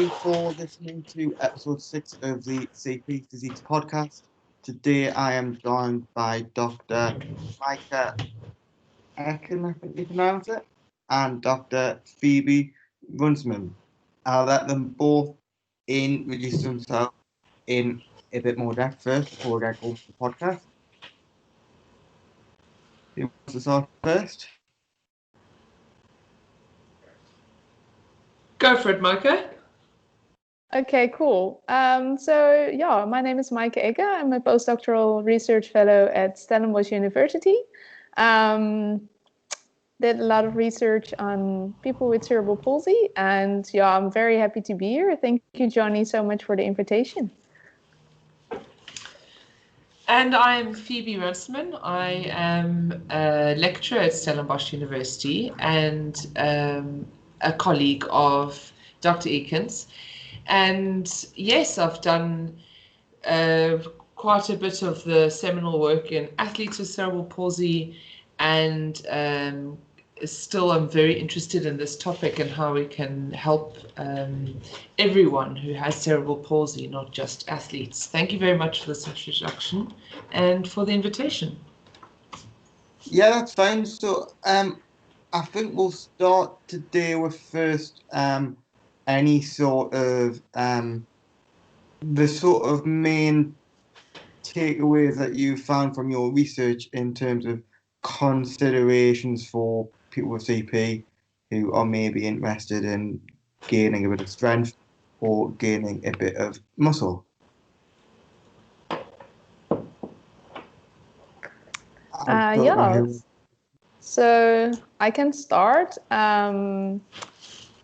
you for listening to episode 6 of the CP Physiques podcast. Today I am joined by Dr. Maaike Eken, I think you pronounce it, and Dr. Phoebe Runcimann. I'll let them both introduce themselves in a bit more depth first before we get going with the podcast. Who wants to start first? Go for it, Maaike. Okay, cool. My name is Maaike Eken. I'm a postdoctoral research fellow at Stellenbosch University. Did a lot of research on people with cerebral palsy, and I'm very happy to be here. Thank you, Johnny, so much for the invitation. And I'm Phoebe Runcimann. I am a lecturer at Stellenbosch University and a colleague of Dr. Eken's. And yes, I've done quite a bit of the seminal work in athletes with cerebral palsy, and still I'm very interested in this topic and how we can help everyone who has cerebral palsy, not just athletes. Thank you very much for this introduction and for the invitation. Yeah, that's fine. So I think we'll start today with first any sort of the sort of main takeaways that you found from your research in terms of considerations for people with CP who are maybe interested in gaining a bit of strength or gaining a bit of muscle. So I can start.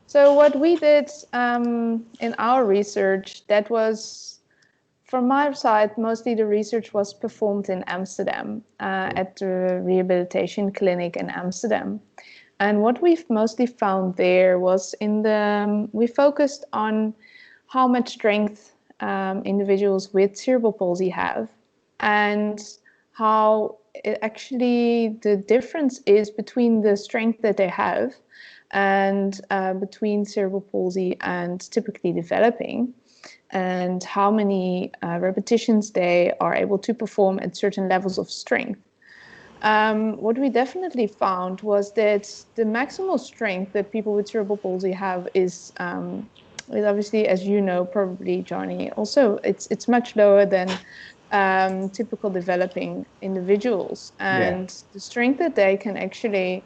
So what we did in our research, that was, from my side, mostly the research was performed in Amsterdam at the rehabilitation clinic in Amsterdam. And what we've mostly found there was we focused on how much strength individuals with cerebral palsy have, and how the difference is between the strength that they have and between cerebral palsy and typically developing, and how many repetitions they are able to perform at certain levels of strength. What we definitely found was that the maximal strength that people with cerebral palsy have is obviously, as you know, probably, Johnny, also it's much lower than typical developing individuals, and the strength that they can actually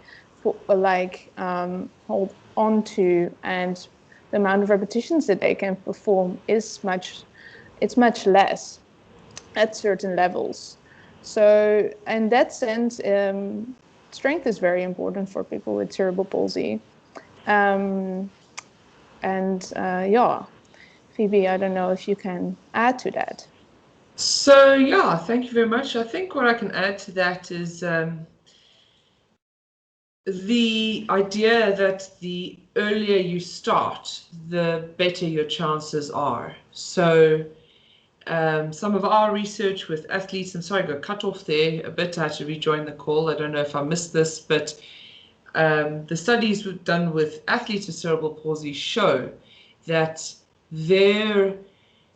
hold on to and the amount of repetitions that they can perform is much less at certain levels. So in that sense, strength is very important for people with cerebral palsy. Phoebe, I don't know if you can add to that. So thank you very much. I think what I can add to that is the idea that the earlier you start, the better your chances are. So some of our research with athletes, I'm sorry, I got cut off there a bit. I had to rejoin the call. I don't know if I missed this, but the studies we've done with athletes with cerebral palsy show that their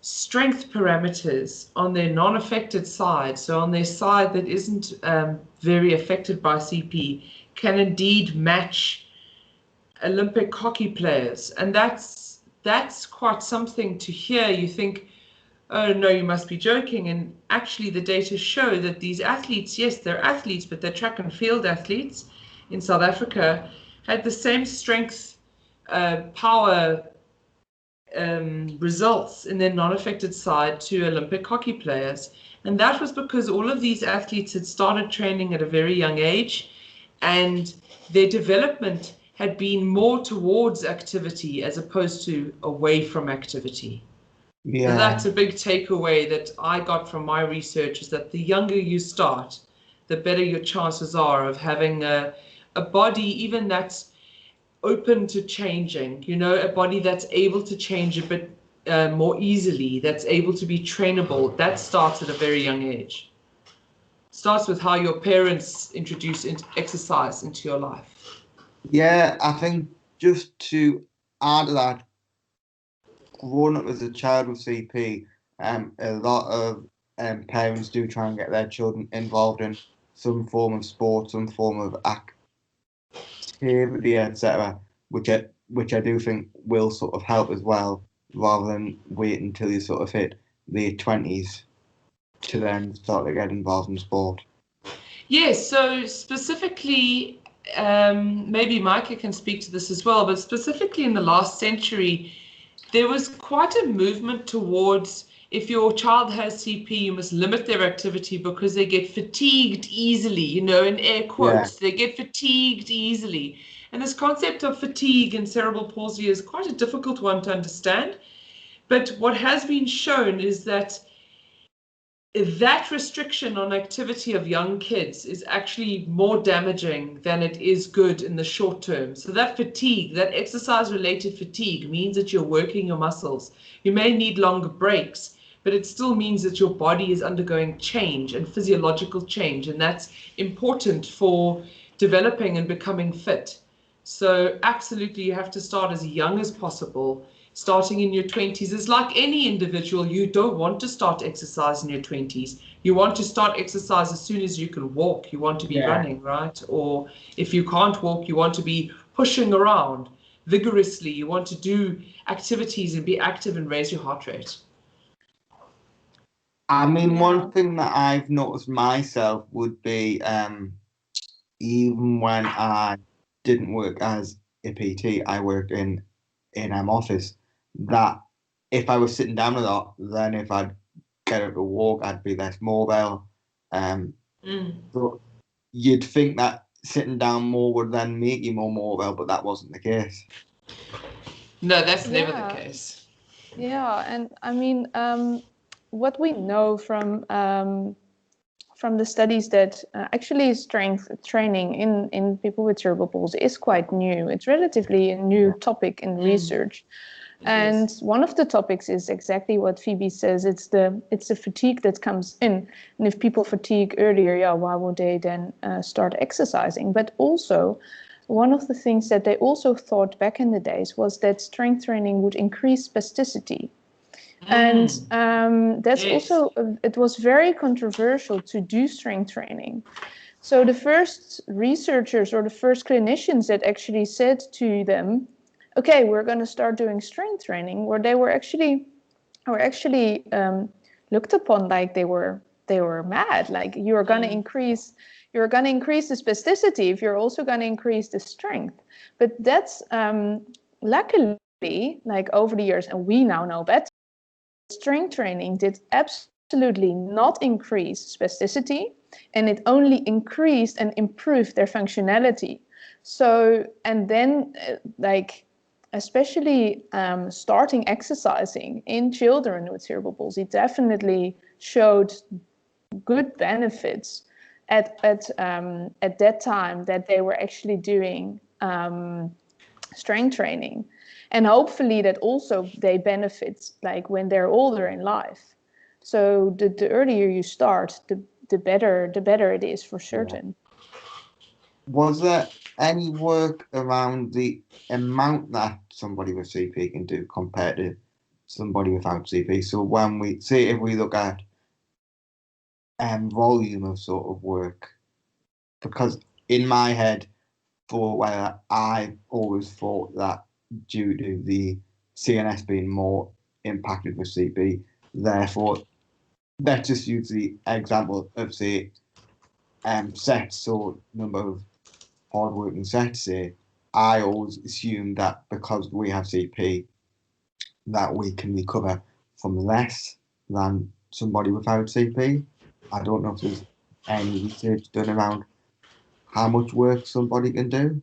strength parameters on their non-affected side, so on their side that isn't very affected by CP, can indeed match Olympic hockey players. And that's quite something to hear. You think, oh no, you must be joking. And actually the data show that these athletes, yes, they're athletes, but they're track and field athletes in South Africa, had the same strength, power results in their non-affected side to Olympic hockey players. And that was because all of these athletes had started training at a very young age, and their development had been more towards activity as opposed to away from activity. Yeah. So that's a big takeaway that I got from my research, is that the younger you start, the better your chances are of having a body even that's open to changing, a body that's able to change a bit more easily, that's able to be trainable. That starts at a very young age. Starts with how your parents introduce exercise into your life. Yeah, I think just to add to that, growing up as a child with CP, a lot of parents do try and get their children involved in some form of sport, some form of activity, etc., which I do think will sort of help as well, rather than wait until you sort of hit the 20s to then start to get involved in sport. Yes, so specifically, maybe Maaike can speak to this as well, but specifically in the last century, there was quite a movement towards, if your child has CP, you must limit their activity because they get fatigued easily, you know, in air quotes, they get fatigued easily. And this concept of fatigue in cerebral palsy is quite a difficult one to understand. But what has been shown is that restriction on activity of young kids is actually more damaging than it is good in the short term. So that fatigue, that exercise-related fatigue, means that you're working your muscles. You may need longer breaks, but it still means that your body is undergoing change and physiological change, and that's important for developing and becoming fit. So absolutely, you have to start as young as possible. Starting in your 20s is like any individual. You don't want to start exercise in your 20s. You want to start exercise as soon as you can walk. You want to be running, right? Or if you can't walk, you want to be pushing around vigorously. You want to do activities and be active and raise your heart rate. I mean, one thing that I've noticed myself would be, even when I didn't work as a PT, I worked in office, that if I was sitting down a lot, then if I'd get up to walk, I'd be less mobile. So you'd think that sitting down more would then make you more mobile, but that wasn't the case. No, that's never the case. Yeah, and I mean, what we know from the studies that actually strength training in people with cerebral palsy is quite new. It's relatively a new topic in research. And one of the topics is exactly what Phoebe says. It's the fatigue that comes in. And if people fatigue earlier, why would they then start exercising? But also, one of the things that they also thought back in the days was that strength training would increase spasticity. And that's also, it was very controversial to do strength training. So the first researchers or the first clinicians that actually said to them, okay, we're going to start doing strength training, where they were actually looked upon like they were mad. Like, you're going to increase the spasticity if you're also going to increase the strength. But that's luckily, like, over the years, and we now know better, strength training did absolutely not increase spasticity, and it only increased and improved their functionality. So, and then especially starting exercising in children with cerebral palsy definitely showed good benefits at that time that they were actually doing strength training. And hopefully that also they benefit like when they're older in life. So the earlier you start, the better it is for certain. Was there any work around the amount that somebody with CP can do compared to somebody without CP? So when we say, if we look at volume of sort of work, because in my head, for where I always thought that due to the CNS being more impacted with CP, therefore, let's just use the example of, say, sets, so number of hard-working sets, say, I always assume that because we have CP, that we can recover from less than somebody without CP. I don't know if there's any research done around how much work somebody can do.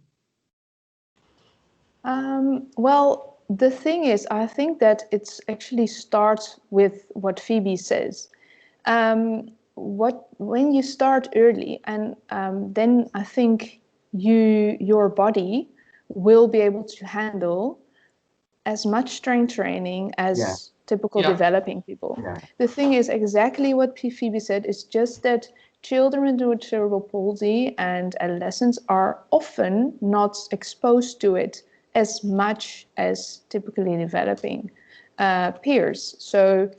Well, the thing is, I think that it actually starts with what Phoebe says. When you start early, and then I think your body will be able to handle as much strength training as typical developing people. The thing is exactly what Phoebe said. It's just that children with cerebral palsy and adolescents are often not exposed to it as much as typically developing peers. So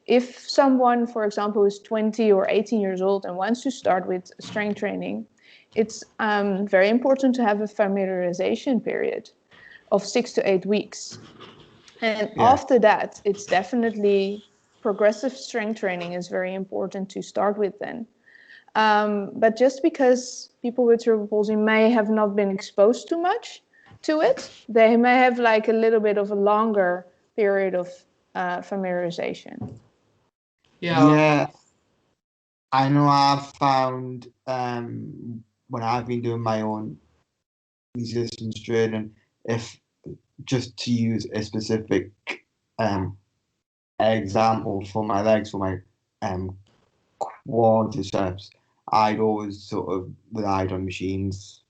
if someone, for example, is 20 or 18 years old and wants to start with strength training, it's very important to have a familiarization period of 6 to 8 weeks. And after that, it's definitely progressive strength training is very important to start with then. But just because people with cerebral palsy may have not been exposed too much to it, they may have like a little bit of a longer period of familiarization. Yeah, I know I've found when I've been doing my own resistance training, if just to use a specific example for my legs, for my quadriceps, I'd always sort of relied on machines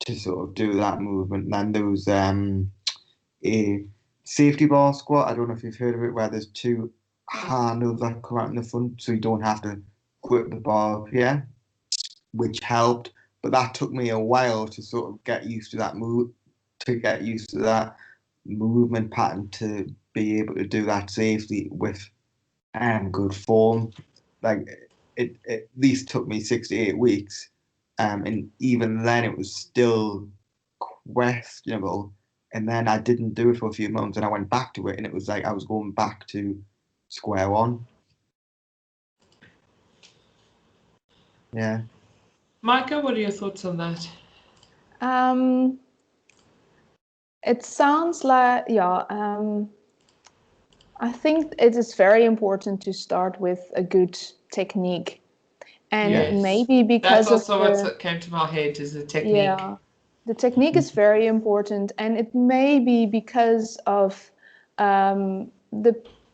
to sort of do that movement. And then there was a safety bar squat. I don't know if you've heard of it, where there's two handles that come out in the front, so you don't have to grip the bar up here, which helped. But that took me a while to sort of get used to that movement pattern, to be able to do that safely with good form. Like it at least took me 6 to 8 weeks, and even then it was still questionable. And then I didn't do it for a few months, and I went back to it, and it was like I was going back to square one. Yeah. Maaike, what are your thoughts on that? It sounds like, I think it is very important to start with a good technique. And maybe because that's also what came to my head, is the technique. Yeah, the technique is very important, and it may be because of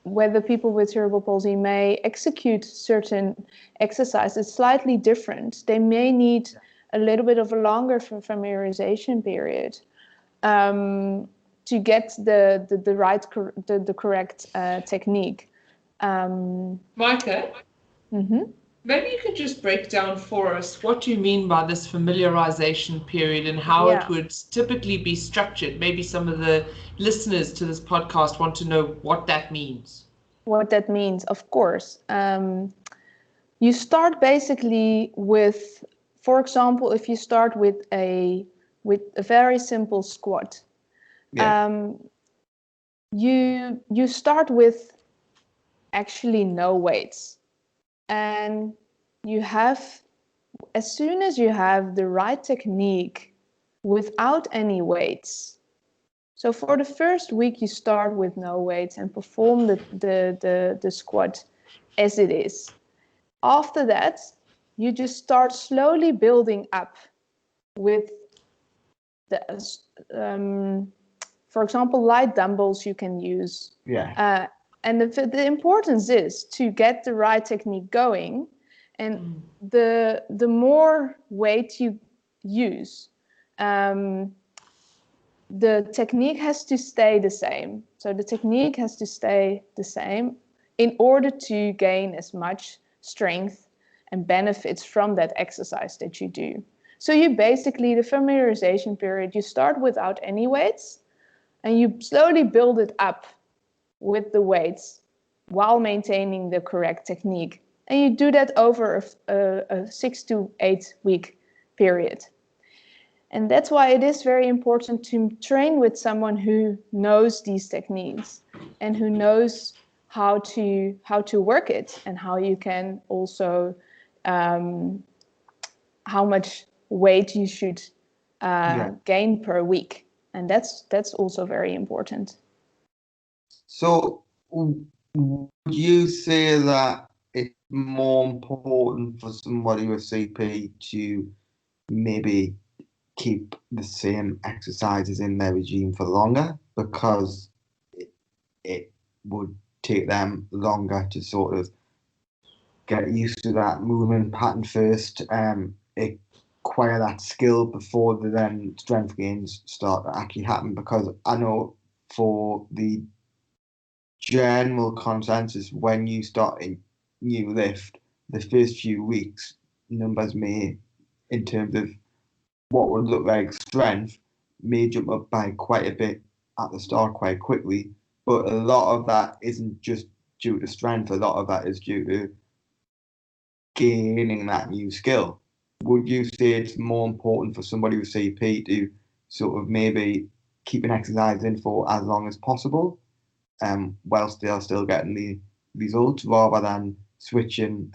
whether people with cerebral palsy may execute certain exercises slightly different. They may need a little bit of a longer familiarization period to get the correct technique. Maaike? Maybe you could just break down for us what you mean by this familiarization period and how it would typically be structured. Maybe some of the listeners to this podcast want to know what that means. What that means, of course. You start basically with, for example, if you start with a very simple squat, you start with actually no weights. And you have, as soon as you have the right technique without any weights. So for the first week, you start with no weights and perform the squat as it is. After that, you just start slowly building up with the, for example, light dumbbells you can use. And the importance is to get the right technique going, and the more weight you use, the technique has to stay the same. So the technique has to stay the same in order to gain as much strength and benefits from that exercise that you do. So you basically, the familiarization period, you start without any weights, and you slowly build it up with the weights while maintaining the correct technique. And you do that over a 6 to 8 week period. And that's why it is very important to train with someone who knows these techniques and who knows how to work it, and how you can also, how much weight you should gain per week. And that's also very important. So would you say that it's more important for somebody with CP to maybe keep the same exercises in their regime for longer, because it would take them longer to sort of get used to that movement pattern first, acquire that skill before the then strength gains start to actually happen? Because I know for the general consensus, when you start a new lift, the first few weeks, numbers may, in terms of what would look like strength, may jump up by quite a bit at the start quite quickly. but a lot of that isn't just due to strength. A lot of that is due to gaining that new skill. Would you say it's more important for somebody with CP to sort of maybe keep an exercise in for as long as possible, whilst they are still getting the results, rather than switching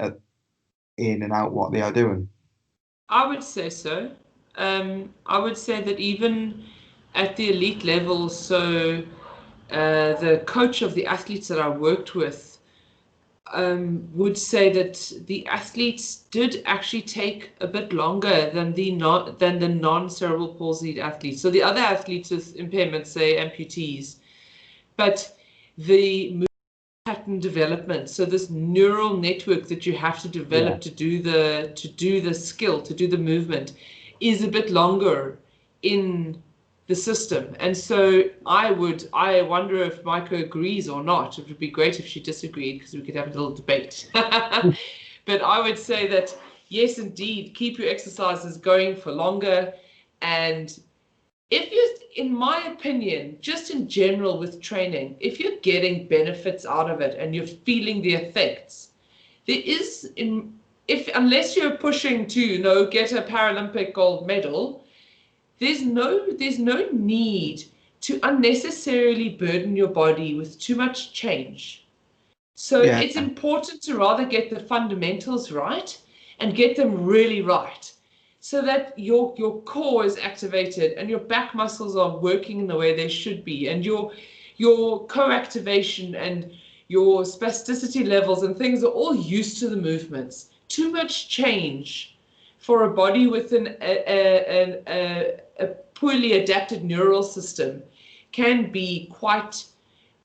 in and out what they are doing? I would say so. I would say that even at the elite level, so the coach of the athletes that I worked with would say that the athletes did actually take a bit longer than the non-cerebral palsy athletes. So the other athletes with impairments, say amputees, but the pattern development, so this neural network that you have to develop to do the skill, to do the movement, is a bit longer in the system. And so I wonder if Maaike agrees or not. It would be great if she disagreed, because we could have a little debate. But I would say that yes, indeed, keep your exercises going for longer. And if you, in my opinion, just in general with training, if you're getting benefits out of it and you're feeling the effects, there is, unless you're pushing to, get a Paralympic gold medal, there's no need to unnecessarily burden your body with too much change. So it's important to rather get the fundamentals right and get them really right, so that your core is activated and your back muscles are working in the way they should be, and your co-activation and your spasticity levels and things are all used to the movements. Too much change for a body with a poorly adapted neural system can be quite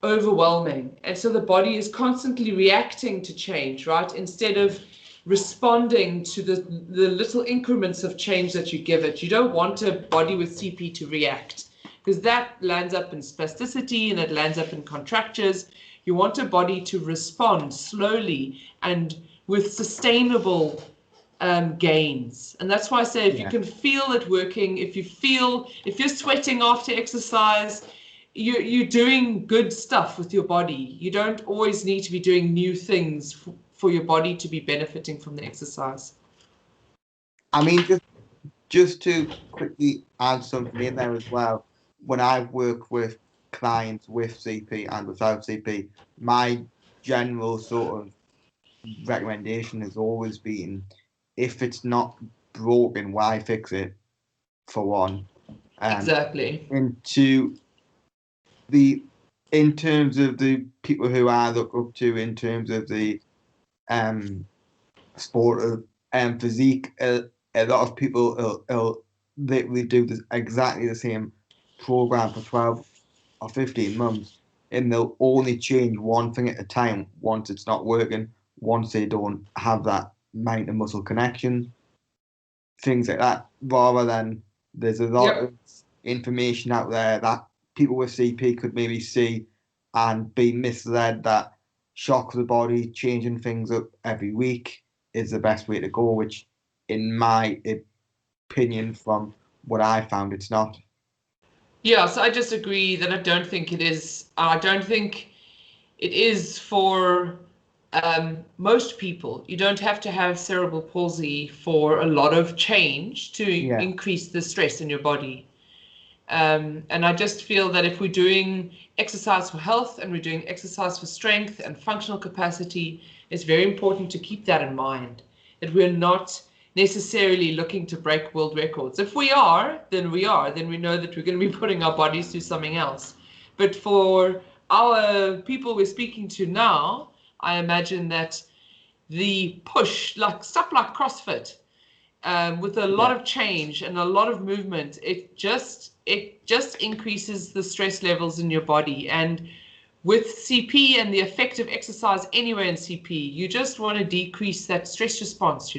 overwhelming. And so the body is constantly reacting to change, right? Instead of responding to the little increments of change that you give it. You don't want a body with CP to react, because that lands up in spasticity and it lands up in contractures. You want a body to respond slowly and with sustainable gains. And that's why I say if you can feel it working, if you're sweating after exercise, you're doing good stuff with your body. You don't always need to be doing new things for your body to be benefiting from the exercise. I mean, just to quickly add something in there as well, when I work with clients with CP and without CP, my general sort of recommendation has always been, if it's not broken, why fix it, for one. Exactly. In terms of the people who I look up to, in terms of the sport of physique, a lot of people literally do exactly the same program for 12 or 15 months, and they'll only change one thing at a time once it's not working, once they don't have that mind to muscle connection, things like that, rather than there's a lot of information out there that people with CP could maybe see and be misled that shock the body, changing things up every week is the best way to go, which in my opinion, from what I found, it's not. Yeah, so I just agree that I don't think it is. I don't think it is for most people. You don't have to have cerebral palsy for a lot of change to increase the stress in your body. And I just feel that if we're doing exercise for health and we're doing exercise for strength and functional capacity, it's very important to keep that in mind, that we're not necessarily looking to break world records. If we are, then we know that we're going to be putting our bodies through something else. But for our people we're speaking to now, I imagine that the push, like stuff like CrossFit, with a lot of change and a lot of movement, it just increases the stress levels in your body. And with CP and the effect of exercise anywhere in CP, you just want to decrease that stress response,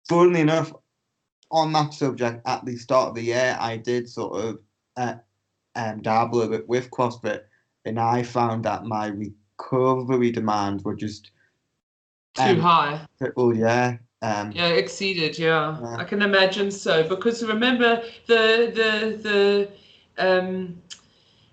Funnily enough, on that subject, at the start of the year, I did sort of dabble a bit with CrossFit, and I found that my recovery demands were just too high. Triple, exceeded. I can imagine so, because remember the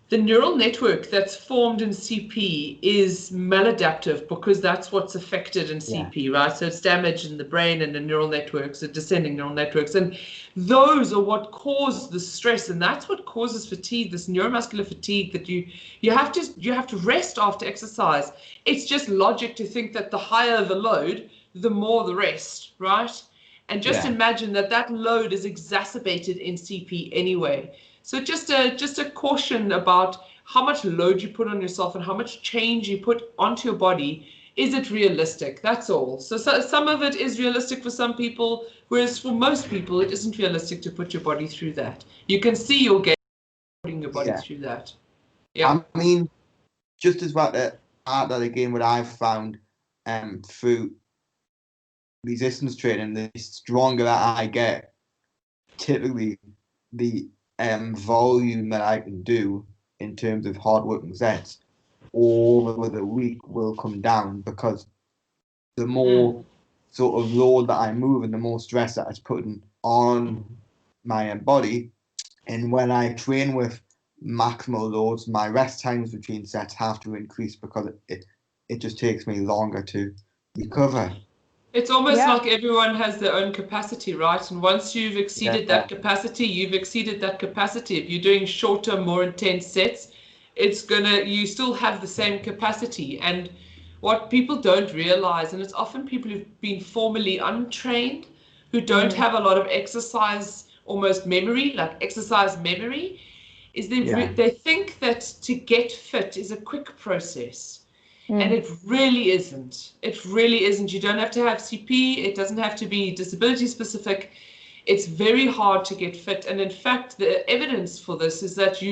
the neural network that's formed in CP is maladaptive because that's what's affected in CP, right? So it's damage in the brain and the neural networks, the descending neural networks. And those are what cause the stress. And that's what causes fatigue, this neuromuscular fatigue that you have to rest after exercise. It's just logic to think that the higher the load, the more the rest, right? And just imagine that load is exacerbated in CP anyway. So just a caution about how much load you put on yourself and how much change you put onto your body. Is it realistic? That's all. So some of it is realistic for some people, whereas for most people, it isn't realistic to put your body through that. You can see your gain putting your body through that. Yeah. I mean, just as well to add that again, what I've found through resistance training, the stronger that I get, typically the volume that I can do in terms of hard working sets over the week will come down, because the more sort of load that I move and the more stress that it's putting on my body. And when I train with maximal loads, my rest times between sets have to increase, because it just takes me longer to recover. It's almost like everyone has their own capacity, right? And once you've exceeded that capacity, you've exceeded that capacity. If you're doing shorter, more intense sets, you still have the same capacity. And what people don't realize, and it's often people who've been formerly untrained, who don't have a lot of exercise, almost memory, like exercise memory, is they think that to get fit is a quick process. And it really isn't. It really isn't. You don't have to have CP. It doesn't have to be disability specific. It's very hard to get fit. And in fact, the evidence for this is that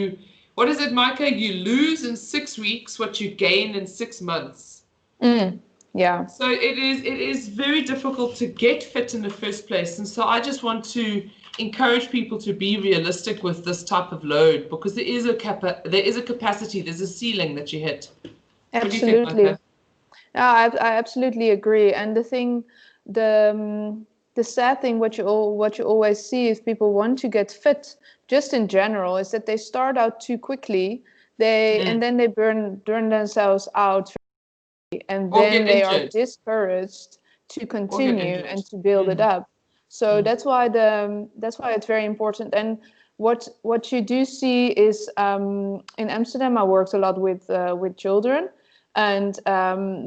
what is it, Maaike? You lose in 6 weeks what you gain in 6 months. Yeah. So it is very difficult to get fit in the first place. And so I just want to encourage people to be realistic with this type of load, because there is a capacity, there's a ceiling that you hit. Absolutely. I absolutely agree. And the sad thing, what you always see if people want to get fit, just in general, is that they start out too quickly. And then they burn themselves out, and then they are discouraged to continue and to build it up. So that's why it's very important. And what you do see is in Amsterdam, I worked a lot with children. And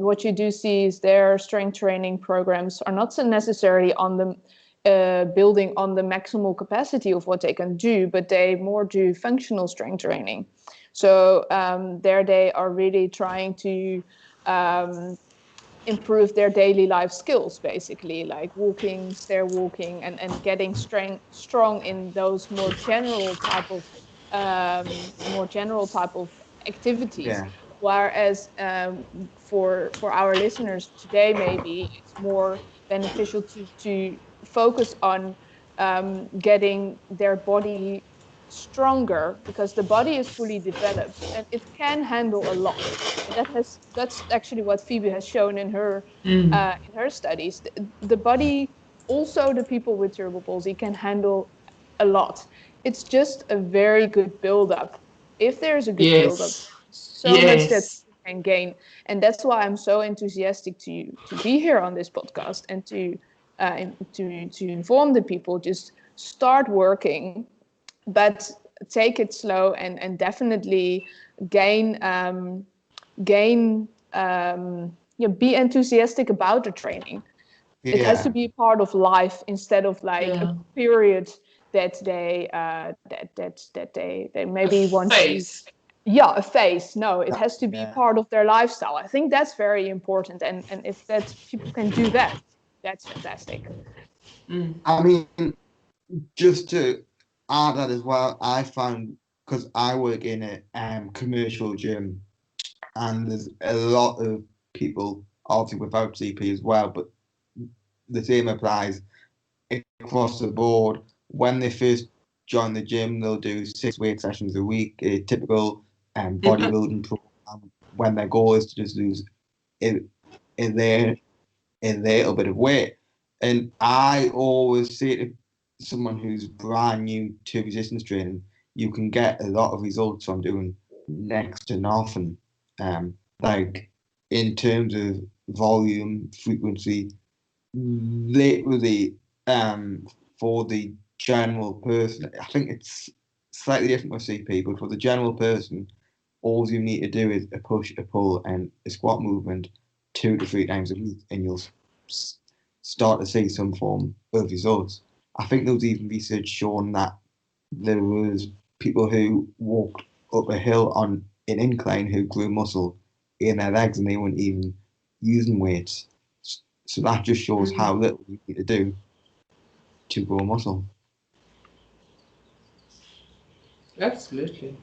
what you do see is their strength training programs are not so necessarily on the building on the maximal capacity of what they can do, but they more do functional strength training. So there they are really trying to improve their daily life skills, basically, like walking, stair walking, and getting strong in those more general type of activities. Yeah. Whereas for our listeners today, maybe it's more beneficial to focus on getting their body stronger, because the body is fully developed and it can handle a lot. And that's actually what Phoebe has shown in her studies. The body, also the people with cerebral palsy, can handle a lot. It's just a very good build-up. If there's a good build-up, so much that you can gain. And that's why I'm so enthusiastic to be here on this podcast and to inform the people. Just start working, but take it slow, and definitely be enthusiastic about the training. It has to be a part of life, instead of like a period that they maybe want to. Yeah, a phase. No, it has to be part of their lifestyle. I think that's very important, and if that people can do that, that's fantastic. I mean, just to add that as well, I found, because I work in a commercial gym, and there's a lot of people obviously without CP as well, but the same applies across the board. When they first join the gym, they'll do 6 weight sessions a week, a typical bodybuilding program, when their goal is to just lose a little bit of weight. And I always say to someone who's brand new to resistance training, you can get a lot of results from doing next to nothing. Like in terms of volume, frequency, literally, for the general person, I think it's slightly different with CP, but for the general person, all you need to do is a push, a pull, and a squat movement 2 to 3 times a week, and you'll start to see some form of results. I think there was even research showing that there was people who walked up a hill on an incline who grew muscle in their legs, and they weren't even using weights. So that just shows how little you need to do to grow muscle. Absolutely.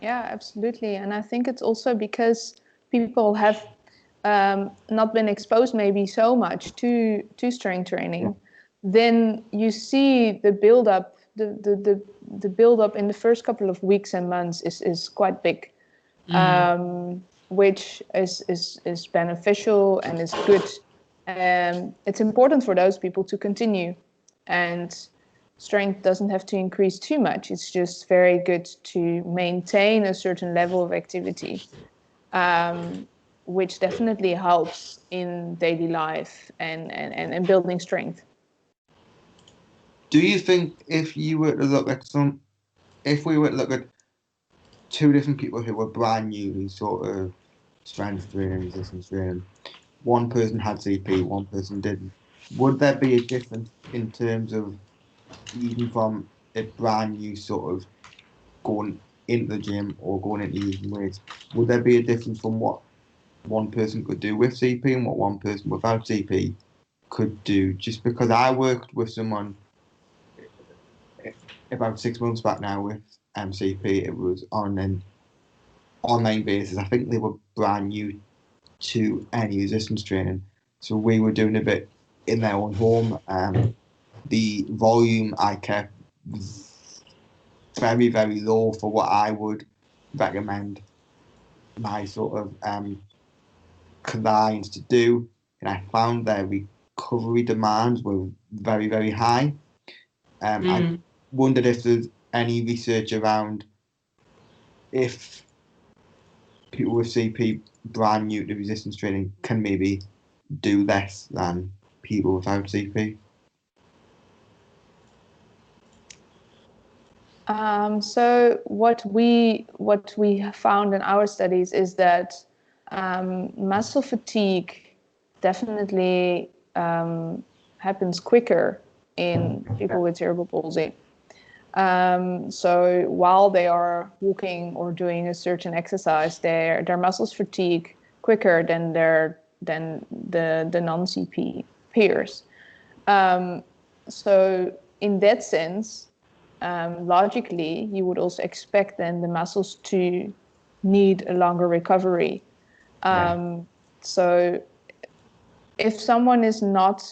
Yeah, absolutely. And I think it's also because people have not been exposed maybe so much to strength training. Then you see the build up, the build up in the first couple of weeks and months is quite big, which is beneficial and is good. It's important for those people to continue, and strength doesn't have to increase too much. It's just very good to maintain a certain level of activity, which definitely helps in daily life and building strength. Do you think if you were to look at if we were to look at two different people who were brand new in sort of strength training, resistance training, one person had CP, one person didn't, would there be a difference in terms of even from a brand new sort of going into the gym or going into using weights? Would there be a difference from what one person could do with CP and what one person without CP could do? Just because I worked with someone about 6 months back now with MCP, it was on an online basis. I think they were brand new to any resistance training, so we were doing a bit in their own home. The volume I kept very, very low for what I would recommend my sort of clients to do, and I found their recovery demands were very, very high. I wondered if there's any research around if people with CP brand new to resistance training can maybe do less than people without CP. So what we found in our studies is that muscle fatigue definitely happens quicker in people with cerebral palsy. So while they are walking or doing a certain exercise, their muscles fatigue quicker than the non-CP peers. So in that sense, logically, you would also expect then the muscles to need a longer recovery. So if someone is not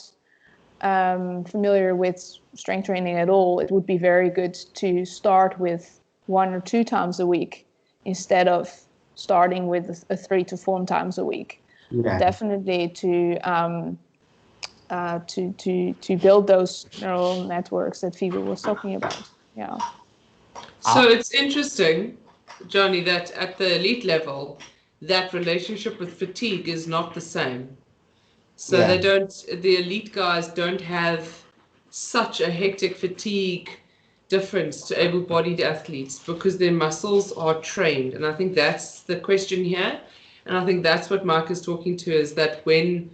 familiar with strength training at all, it would be very good to start with 1 or 2 times a week instead of starting with a 3 to 4 times a week. Definitely to build those neural networks that Phoebe was talking about. Yeah. So it's interesting, Johnny, that at the elite level, that relationship with fatigue is not the same. So the elite guys don't have such a hectic fatigue difference to able-bodied athletes because their muscles are trained. And I think that's the question here. And I think that's what Maaike is talking to, is that when,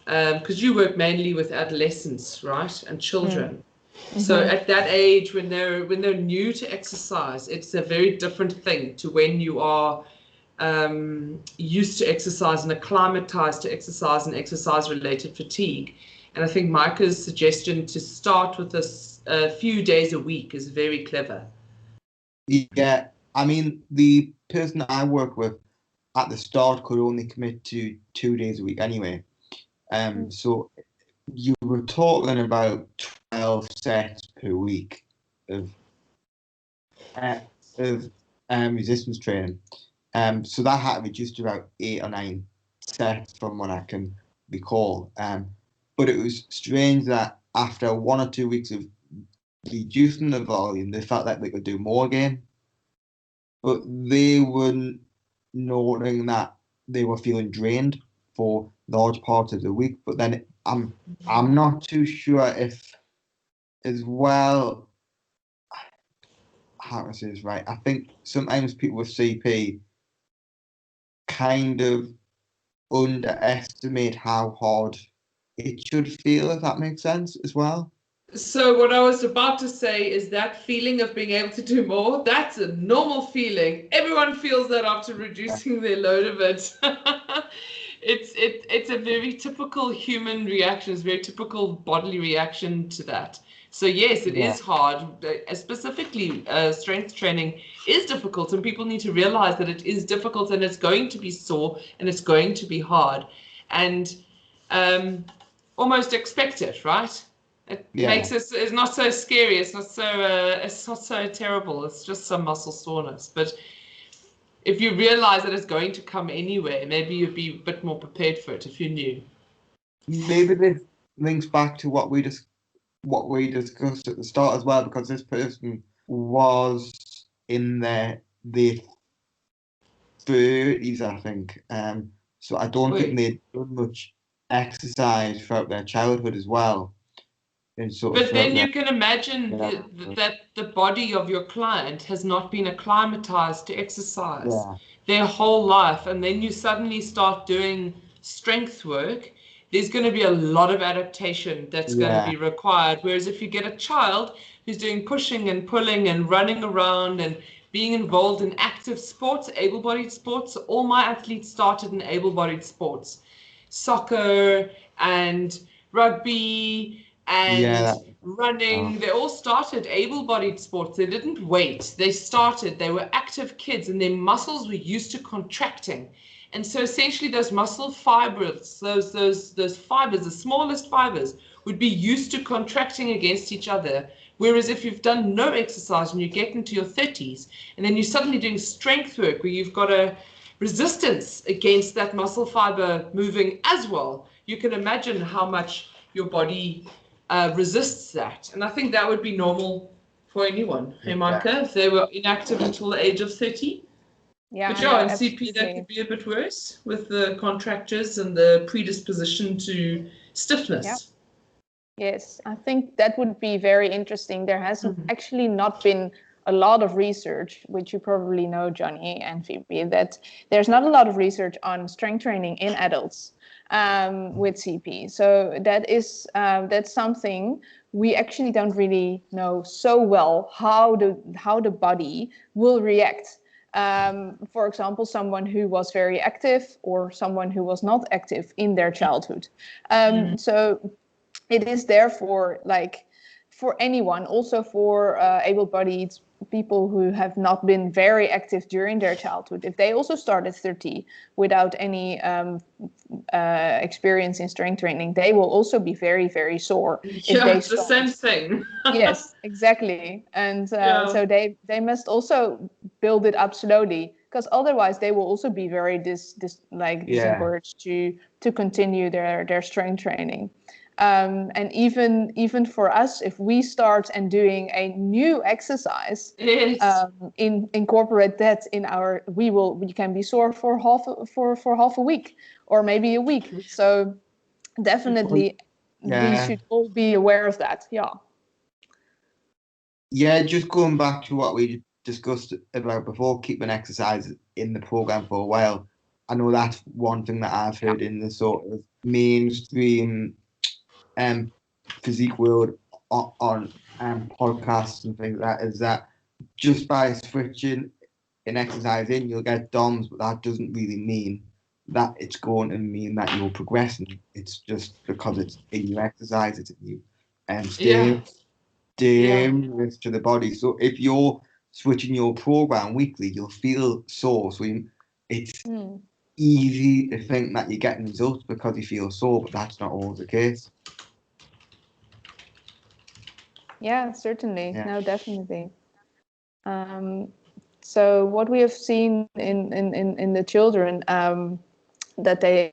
because you work mainly with adolescents, right, and children. So at that age, when they're new to exercise, it's a very different thing to when you are used to exercise and acclimatized to exercise and exercise-related fatigue. And I think Maaike's suggestion to start with this a few days a week is very clever. Yeah, I mean, the person I work with at the start could only commit to 2 days a week anyway. So you were talking about 12 sets per week of resistance training. So that had reduced to about 8 or 9 sets from what I can recall. But it was strange that after 1 or 2 weeks of reducing the volume, they felt like they could do more again. but they were noting that they were feeling drained for large parts of the week. But then I'm not too sure if as well how to say this right. I think sometimes people with CP kind of underestimate how hard it should feel, if that makes sense as well. So what I was about to say is that feeling of being able to do more, that's a normal feeling. Everyone feels that after reducing their load a bit. It's a very typical human reaction, it's a very typical bodily reaction to that. So yes, it is hard. Specifically, strength training is difficult, and people need to realize that it is difficult, and it's going to be sore, and it's going to be hard, and almost expect it, right? It makes it's not so scary. It's not so terrible. It's just some muscle soreness. But if you realize that it's going to come anyway, maybe you'd be a bit more prepared for it if you knew. Maybe this links back to what we discussed at the start as well, because this person was in their 30s, I think. So I don't think they'd done much exercise throughout their childhood as well. But then you can imagine that the body of your client has not been acclimatized to exercise their whole life, and then you suddenly start doing strength work. There's going to be a lot of adaptation that's going to be required. Whereas if you get a child who's doing pushing and pulling and running around and being involved in active sports, able-bodied sports, all my athletes started in able-bodied sports, soccer and rugby and running. They all started able-bodied sports. They didn't wait. They started. They were active kids, and their muscles were used to contracting. And so essentially those muscle fibers, those fibers, the smallest fibers, would be used to contracting against each other. Whereas if you've done no exercise and you get into your 30s, and then you're suddenly doing strength work where you've got a resistance against that muscle fiber moving as well, you can imagine how much your body resists that. And I think that would be normal for anyone, hey Maaike, if they were inactive until the age of 30. Yeah, but no, in CP that could be a bit worse with the contractures and the predisposition to stiffness. Yeah. Yes, I think that would be very interesting. There has actually not been a lot of research, which you probably know, Johnny and Phoebe, that there's not a lot of research on strength training in adults with CP. So that's something we actually don't really know so well how the body will react. For example, someone who was very active or someone who was not active in their childhood. So it is therefore like for anyone, also for able-bodied people who have not been very active during their childhood, if they also start at 30 without any experience in strength training, they will also be very, very sore. Yeah, it's the same thing. Yes, exactly. And so they must also build it up slowly, because otherwise they will also be very disencouraged to continue their strength training. And even for us, if we start and doing a new exercise, incorporate that in our, we can be sore for half a week or maybe a week. So definitely we should all be aware of that. Yeah, just going back to what we discussed about before, keeping exercise in the program for a while. I know that's one thing that I've heard in the sort of mainstream physique world on podcasts and things like that, is that just by switching an exercise in, you'll get DOMs, but that doesn't really mean that it's going to mean that you're progressing. It's just because it's a new exercise, it's a new stimulus to the body. So if you're switching your program weekly, you'll feel sore. So it's easy to think that you're getting results because you feel sore, but that's not always the case. Yeah, certainly. No, definitely. So what we have seen in the children, that they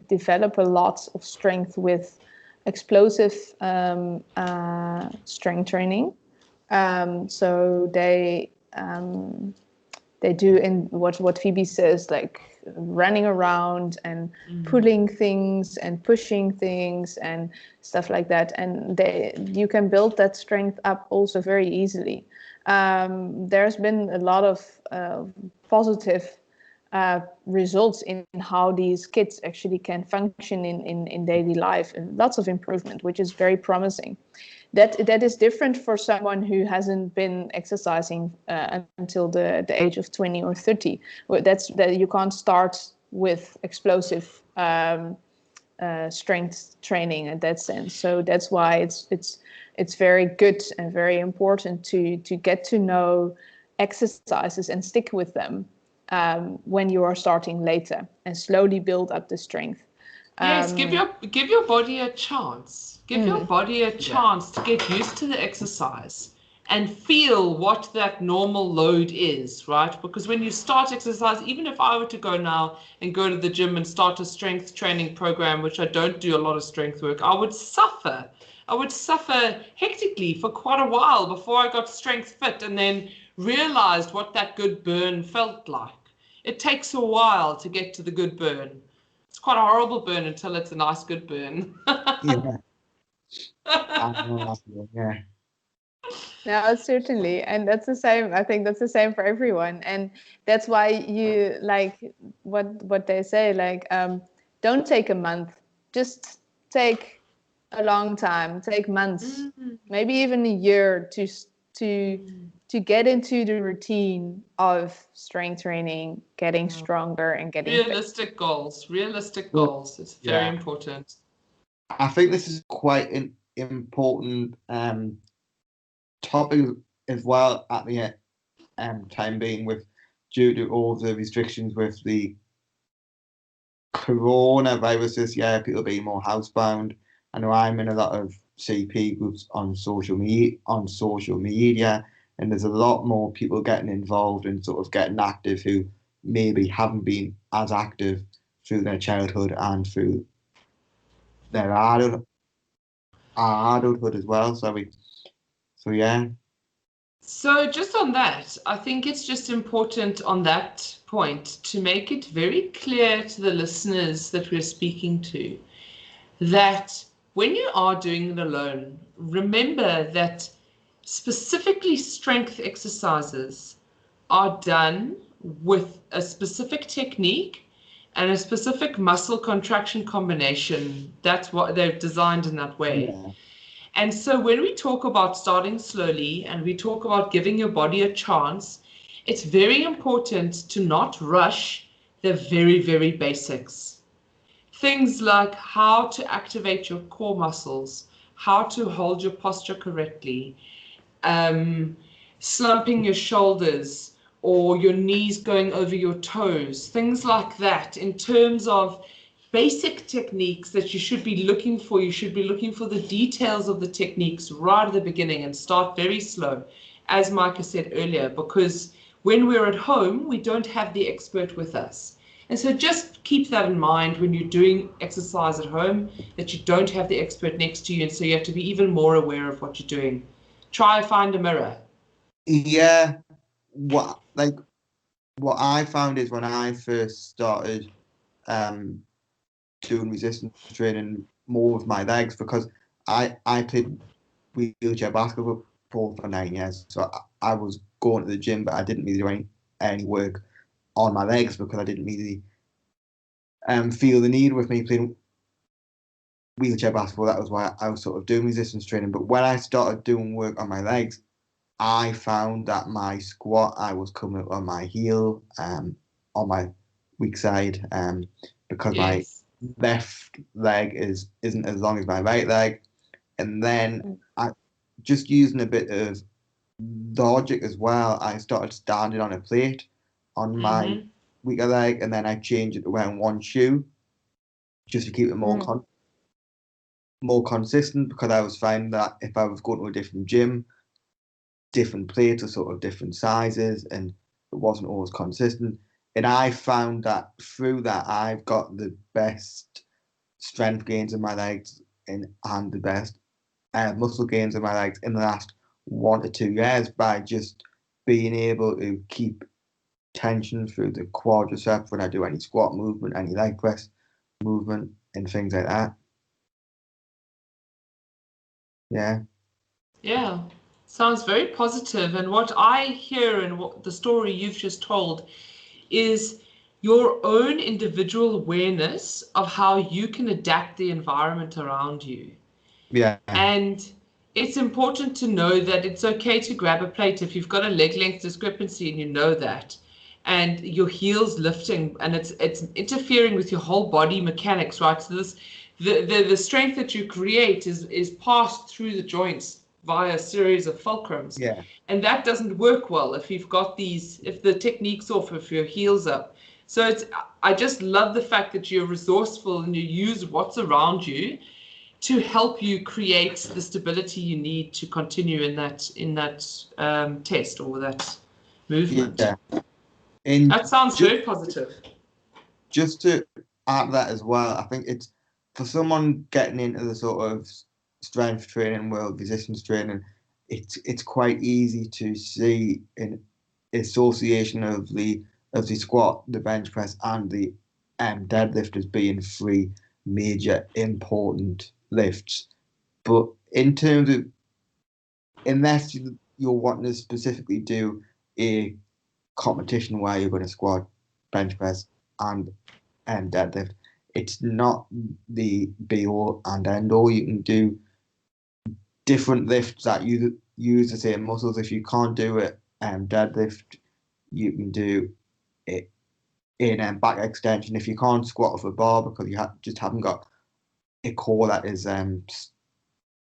develop a lot of strength with explosive strength training. So they they do in what Phoebe says, like running around and pulling things and pushing things and stuff like that. And you can build that strength up also very easily. There's been a lot of positive results in how these kids actually can function in daily life, and lots of improvement, which is very promising. That is different for someone who hasn't been exercising until the age of 20 or 30. That you can't start with explosive strength training in that sense. So that's why it's very good and very important to get to know exercises and stick with them when you are starting later, and slowly build up the strength. Yes, give your body a chance. Give your body a chance to get used to the exercise and feel what that normal load is, right? Because when you start exercise, even if I were to go now and go to the gym and start a strength training program, which I don't do a lot of strength work, I would suffer. I would suffer hectically for quite a while before I got strength fit and then realized what that good burn felt like. It takes a while to get to the good burn. It's quite a horrible burn until it's a nice good burn. Yeah. Yeah. No, certainly. And that's the same. I think that's the same for everyone. And that's why you like what they say, like, don't take a month, just take a long time, take months, maybe even a year to get into the routine of strength training, getting stronger and getting fit. Realistic goals. It's very important. I think this is quite an important topic as well at the time being, with due to all the restrictions with the coronaviruses. Yeah, people being more housebound. I know I'm in a lot of CP groups on social media, and there's a lot more people getting involved and sort of getting active who maybe haven't been as active through their childhood and through their adulthood as well. So yeah. So just on that, I think it's just important on that point to make it very clear to the listeners that we're speaking to that when you are doing it alone, remember that specifically strength exercises are done with a specific technique and a specific muscle contraction combination. That's what they're designed in that way. Yeah. And so when we talk about starting slowly and we talk about giving your body a chance, it's very important to not rush the very, very basics. Things like how to activate your core muscles, how to hold your posture correctly, slumping your shoulders or your knees going over your toes, things like that in terms of basic techniques that you should be looking for. You should be looking for the details of the techniques right at the beginning and start very slow, as Maaike said earlier, because when we're at home, we don't have the expert with us. And so just keep that in mind when you're doing exercise at home, that you don't have the expert next to you, and so you have to be even more aware of what you're doing. Try find a mirror. Yeah, what I found is when I first started doing resistance training more with my legs, because I played wheelchair basketball for 9 years, so I was going to the gym, but I didn't really do any work on my legs because I didn't really feel the need with me playing wheelchair basketball. That was why I was sort of doing resistance training. But when I started doing work on my legs, I found that my squat, I was coming up on my heel, on my weak side, because my left leg isn't as long as my right leg. And then I just using a bit of logic as well, I started standing on a plate on my weaker leg, and then I changed it to wearing one shoe just to keep it more consistent, because I was finding that if I was going to a different gym, different plates are sort of different sizes and it wasn't always consistent. And I found that through that I've got the best strength gains in my legs and the best muscle gains in my legs in the last 1 to 2 years by just being able to keep tension through the quadriceps when I do any squat movement, any leg press movement, and things like that. Yeah. Yeah, sounds very positive. And what I hear and what the story you've just told is your own individual awareness of how you can adapt the environment around you. Yeah. And it's important to know that it's okay to grab a plate if you've got a leg length discrepancy and you know that, and your heel's lifting and it's interfering with your whole body mechanics, right? So the strength that you create is passed through the joints via a series of fulcrums. Yeah. And that doesn't work well if you've got if the technique's off, if your heel's up. So I just love the fact that you're resourceful and you use what's around you to help you create the stability you need to continue in that test or that movement. Yeah. And that sounds very positive. Just to add that as well, I think it's for someone getting into the sort of strength training world, resistance training, it's quite easy to see an association of the squat, the bench press, and the deadlift as being three major important lifts. But in terms of, unless you're wanting to specifically do a competition where you're going to squat, bench press, and deadlift, it's not the be all and end all. You can do different lifts that use the same muscles. If you can't do it deadlift, you can do it in back extension. If you can't squat off a bar because you just haven't got a core that is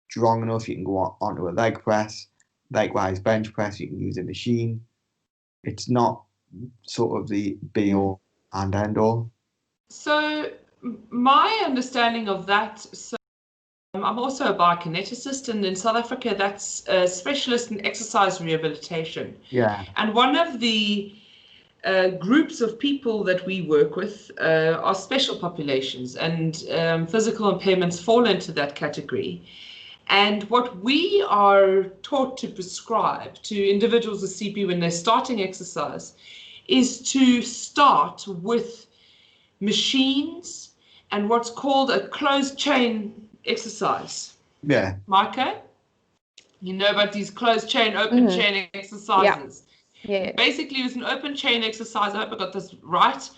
strong enough, you can go onto a leg press. Likewise, bench press, you can use a machine. It's not sort of the be all and end all. So my understanding of that, so I'm also a biokineticist, and in South Africa that's a specialist in exercise rehabilitation. Yeah. And one of the groups of people that we work with are special populations, and physical impairments fall into that category. And what we are taught to prescribe to individuals with CP when they're starting exercise is to start with machines and what's called a closed chain exercise. Yeah. Maaike, you know about these closed chain, open chain exercises. Yeah. Basically, with an open chain exercise, I hope I got this right.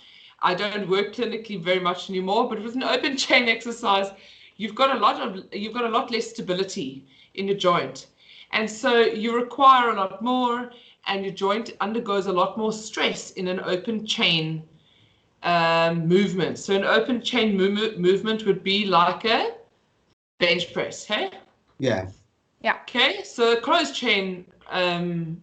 I don't work clinically very much anymore, but with an open chain exercise, you've got a lot less stability in your joint, and so you require a lot more, and your joint undergoes a lot more stress in an open chain movement. So an open chain movement would be like a bench press, hey? Yeah. Yeah. Okay, so a closed chain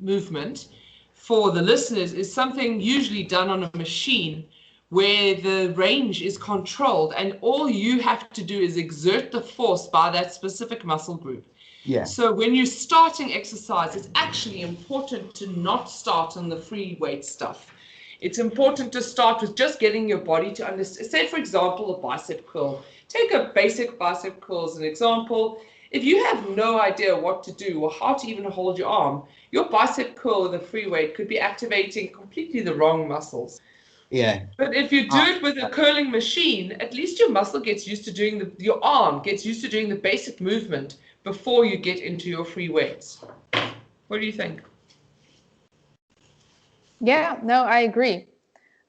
movement for the listeners is something usually done on a machine where the range is controlled and all you have to do is exert the force by that specific muscle group. Yeah. So when you're starting exercise, it's actually important to not start on the free weight stuff. It's important to start with just getting your body to understand. Say, for example, a bicep curl. Take a basic bicep curl as an example. If you have no idea what to do or how to even hold your arm, your bicep curl with a free weight could be activating completely the wrong muscles. Yeah. But if you do it with a curling machine, at least your muscle gets used to doing your arm gets used to doing the basic movement before you get into your free weights. What do you think? Yeah, no, I agree.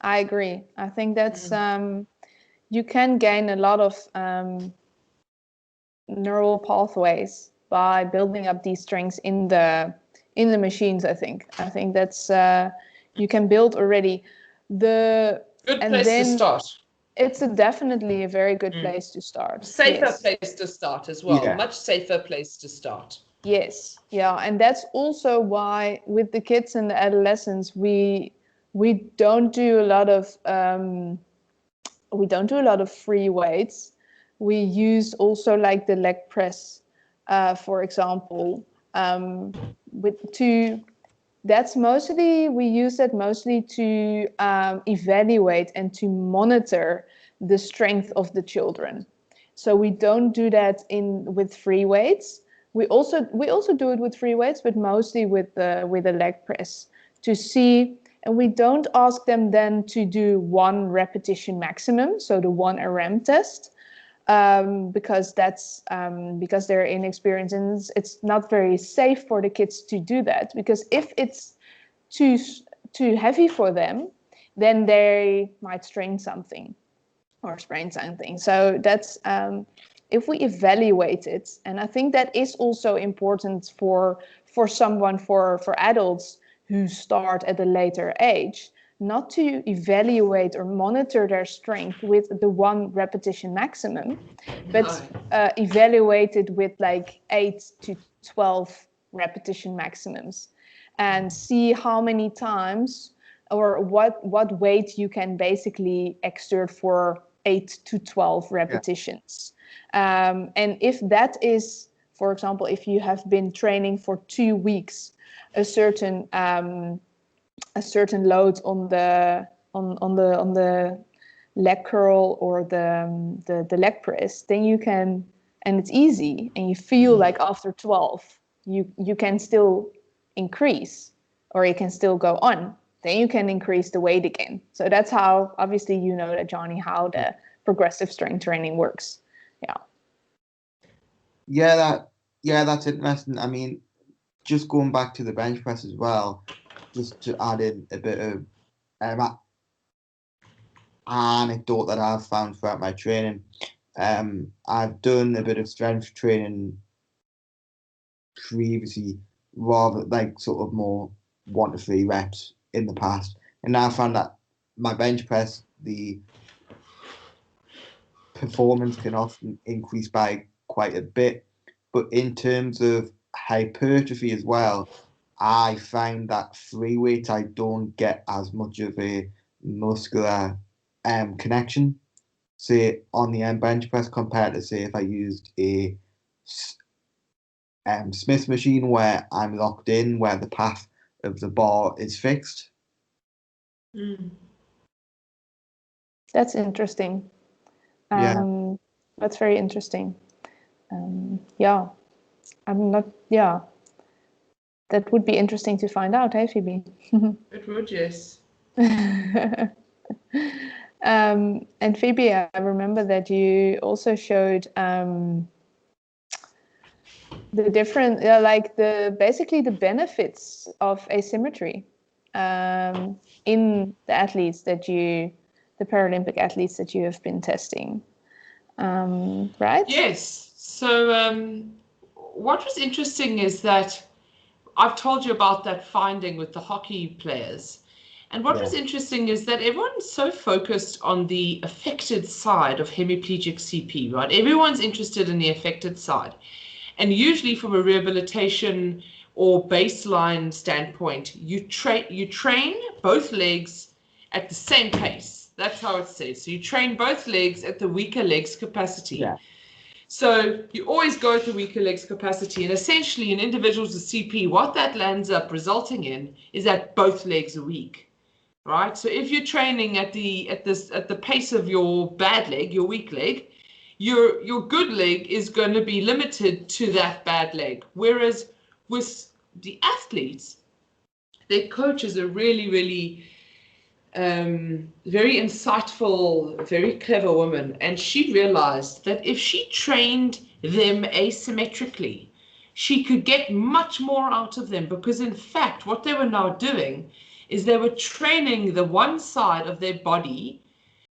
I think that's you can gain a lot of neural pathways by building up these strengths in the machines. I think that's you can build already the good place to start. It's definitely a very good place to start. Safer place to start as well. Yeah. Much safer place to start. Yes, yeah, and that's also why with the kids and the adolescents we don't do a lot of free weights. We use also like the leg press, for example, we use that mostly to evaluate and to monitor the strength of the children. So we don't do that with free weights. We also do it with free weights, but mostly with the leg press to see And we don't ask them then to do 1 repetition maximum, so the 1 RM test, because that's because they're inexperienced, and it's not very safe for the kids to do that, because if it's too heavy for them, then they might strain something or sprain something. So that's if we evaluate it, and I think that is also important for someone, for adults who start at a later age, not to evaluate or monitor their strength with the 1 repetition maximum, but evaluate it with like 8 to 12 repetition maximums, and see how many times or what weight you can basically exert for 8 to 12 repetitions. And if that is, for example, if you have been training for 2 weeks, a certain load on the leg curl or the leg press, then you can, and it's easy, and you feel like after 12 you can still increase, or you can still go on, then you can increase the weight again. So that's how, obviously, you know that, Johnny, how the progressive strength training works. That's interesting. I mean, just going back to the bench press as well, just to add in a bit of anecdote that I've found throughout my training. I've done a bit of strength training previously, rather like sort of more 1 to 3 reps in the past, and I found that my bench press, the performance can often increase by quite a bit, but in terms of hypertrophy as well, I find that free weight I don't get as much of a muscular connection, say on the bench press, compared to, say, if I used a Smith machine where I'm locked in, where the path of the bar is fixed. That's interesting. That's very interesting. I'm not. That would be interesting to find out, hey, Phoebe? It would, yes. And Phoebe, I remember that you also showed the different, basically the benefits of asymmetry in the athletes the Paralympic athletes that you have been testing, right? Yes. So what was interesting is that I've told you about that finding with the hockey players. And what was interesting is that everyone's so focused on the affected side of hemiplegic CP, right? Everyone's interested in the affected side. And usually from a rehabilitation or baseline standpoint, you train both legs at the same pace. That's how it says. So you train both legs at the weaker legs capacity. Yeah. So you always go at the weaker legs capacity, and essentially in individuals with CP, what that lands up resulting in is that both legs are weak, right? So if you're training at the pace of your bad leg, your weak leg, your good leg is going to be limited to that bad leg. Whereas with the athletes, their coaches are really, really very insightful, very clever woman, and she realized that if she trained them asymmetrically, she could get much more out of them, because in fact what they were now doing is they were training the one side of their body